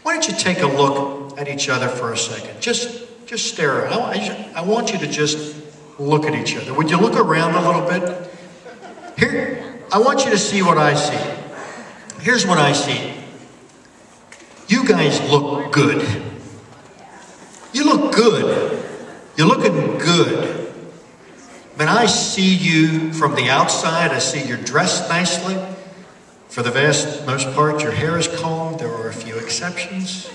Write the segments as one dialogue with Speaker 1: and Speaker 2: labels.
Speaker 1: Why don't you take a look at each other for a second? Just stare. I want you to just look at each other. Would you look around a little bit? Here, I want you to see what I see. Here's what I see. You guys look good. You look good. You're looking good. When I see you from the outside, I see you're dressed nicely. For the most part, your hair is combed. There are a few exceptions.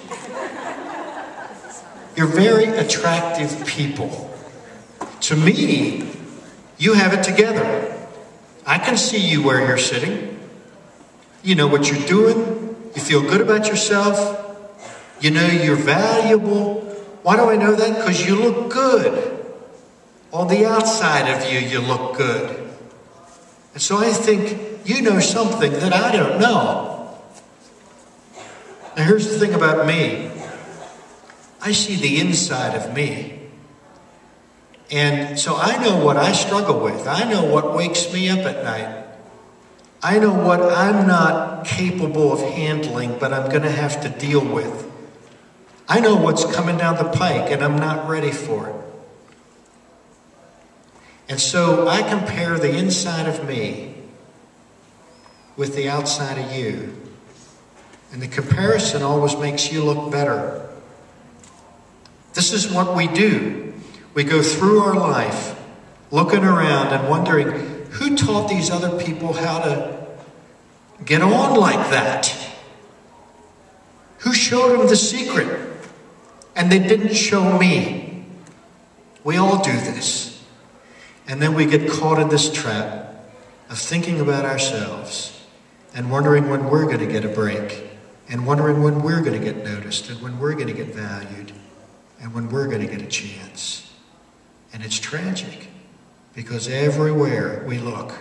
Speaker 1: You're very attractive people. To me, you have it together. I can see you where you're sitting. You know what you're doing. You feel good about yourself. You know you're valuable. Why do I know that? Because you look good. On the outside of you, you look good. And so I think you know something that I don't know. Now here's the thing about me. I see the inside of me. And so I know what I struggle with. I know what wakes me up at night. I know what I'm not capable of handling, but I'm going to have to deal with. I know what's coming down the pike, and I'm not ready for it. And so I compare the inside of me with the outside of you. And the comparison always makes you look better. This is what we do. We go through our life looking around and wondering, who taught these other people how to get on like that? Who showed them the secret? And they didn't show me. We all do this. And then we get caught in this trap of thinking about ourselves and wondering when we're going to get a break, and wondering when we're going to get noticed, and when we're going to get valued, and when we're going to get a chance. And it's tragic, because everywhere we look,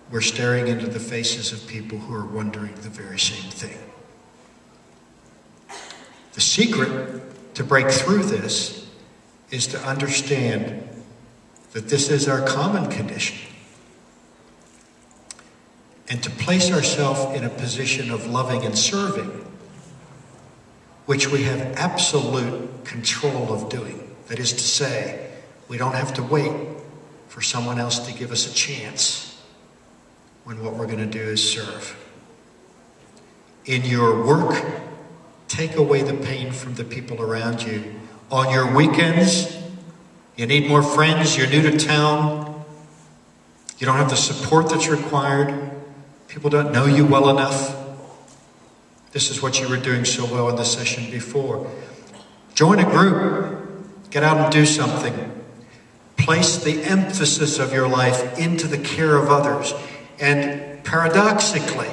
Speaker 1: we're staring into the faces of people who are wondering the very same thing. The secret to break through this is to understand that this is our common condition, and to place ourselves in a position of loving and serving, which we have absolute control of doing. That is to say, we don't have to wait for someone else to give us a chance when what we're going to do is serve. In your work, take away the pain from the people around you. On your weekends, you need more friends, you're new to town, you don't have the support that's required, people don't know you well enough. This is what you were doing so well in the session before. Join a group, get out and do something. Place the emphasis of your life into the care of others. And paradoxically,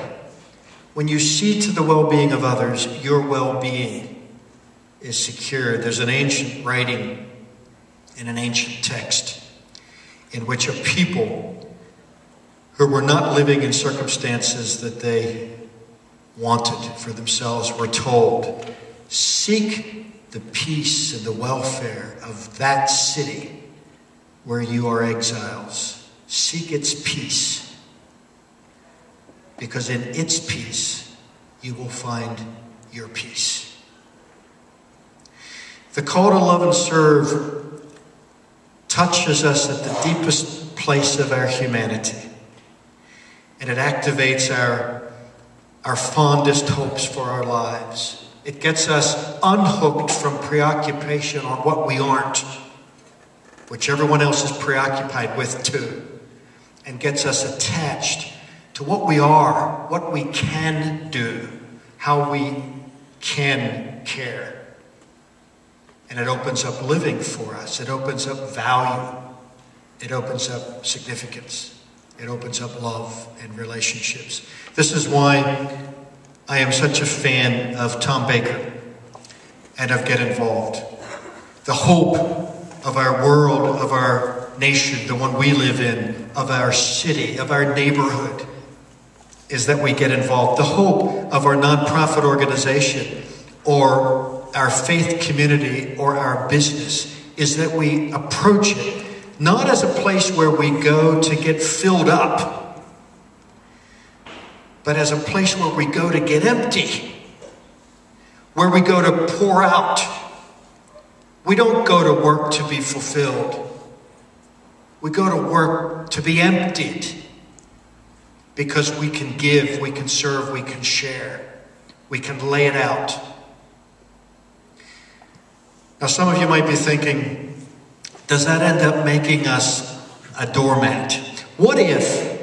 Speaker 1: when you see to the well-being of others, your well-being is secure. There's an ancient writing in an ancient text in which a people who were not living in circumstances that they wanted for themselves were told, seek the peace and the welfare of that city where you are exiles. Seek its peace, because in its peace you will find your peace. The call to love and serve touches us at the deepest place of our humanity. And it activates our fondest hopes for our lives. It gets us unhooked from preoccupation on what we aren't, which everyone else is preoccupied with too, and gets us attached to what we are, what we can do, how we can care. And it opens up living for us. It opens up value. It opens up significance. It opens up love and relationships. This is why I am such a fan of Tom Baker and of Get Involved. The hope of our world, of our nation, the one we live in, of our city, of our neighborhood, is that we get involved. The hope of our nonprofit organization or our faith community or our business is that we approach it not as a place where we go to get filled up, but as a place where we go to get empty. where we go to pour out. We don't go to work to be fulfilled. We go to work to be emptied, because we can give, we can serve, we can share, we can lay it out. Now, some of you might be thinking, does that end up making us a doormat? What if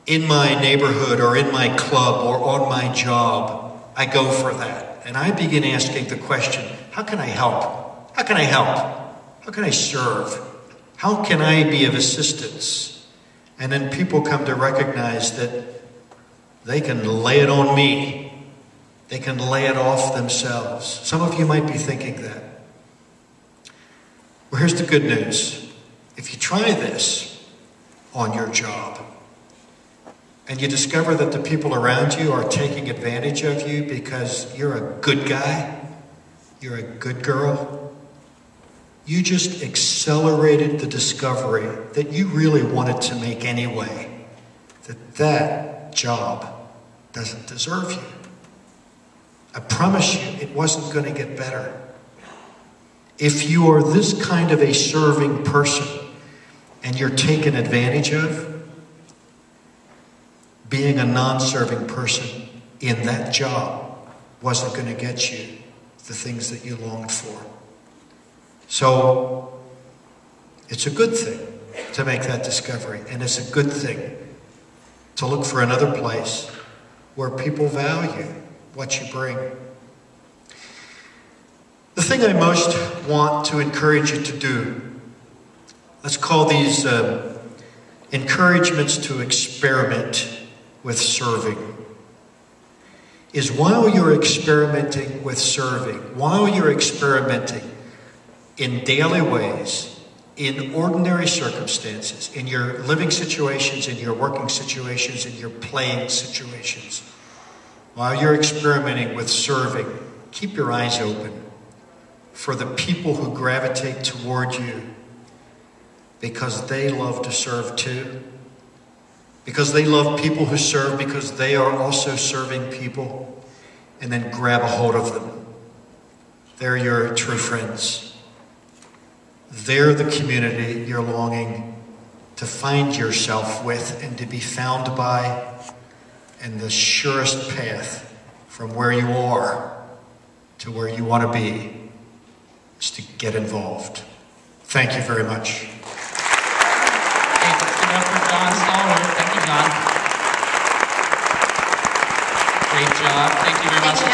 Speaker 1: in my neighborhood or in my club or on my job, I go for that and I begin asking the question, how can I help? How can I help? How can I serve? How can I be of assistance? And then people come to recognize that they can lay it on me. They can lay it off themselves. Some of you might be thinking that. Well, here's the good news. If you try this on your job and you discover that the people around you are taking advantage of you because you're a good guy, you're a good girl, you just accelerated the discovery that you really wanted to make anyway, that job doesn't deserve you. I promise you, it wasn't going to get better. If you are this kind of a serving person and you're taken advantage of, being a non-serving person in that job wasn't going to get you the things that you longed for. So it's a good thing to make that discovery, and it's a good thing to look for another place where people value what you bring. The thing I most want to encourage you to do, let's call these encouragements to experiment with serving, is while you're experimenting with serving, while you're experimenting in daily ways, in ordinary circumstances, in your living situations, in your working situations, in your playing situations, while you're experimenting with serving, keep your eyes open for the people who gravitate toward you because they love to serve too, because they love people who serve because they are also serving people, and then grab a hold of them. They're your true friends. They're the community you're longing to find yourself with and to be found by, and the surest path from where you are to where you want to be is to get involved. Thank you very much.
Speaker 2: Hey, let's give it up for John Stahl-Wert. Thank you, John. Great job. Thank you very much.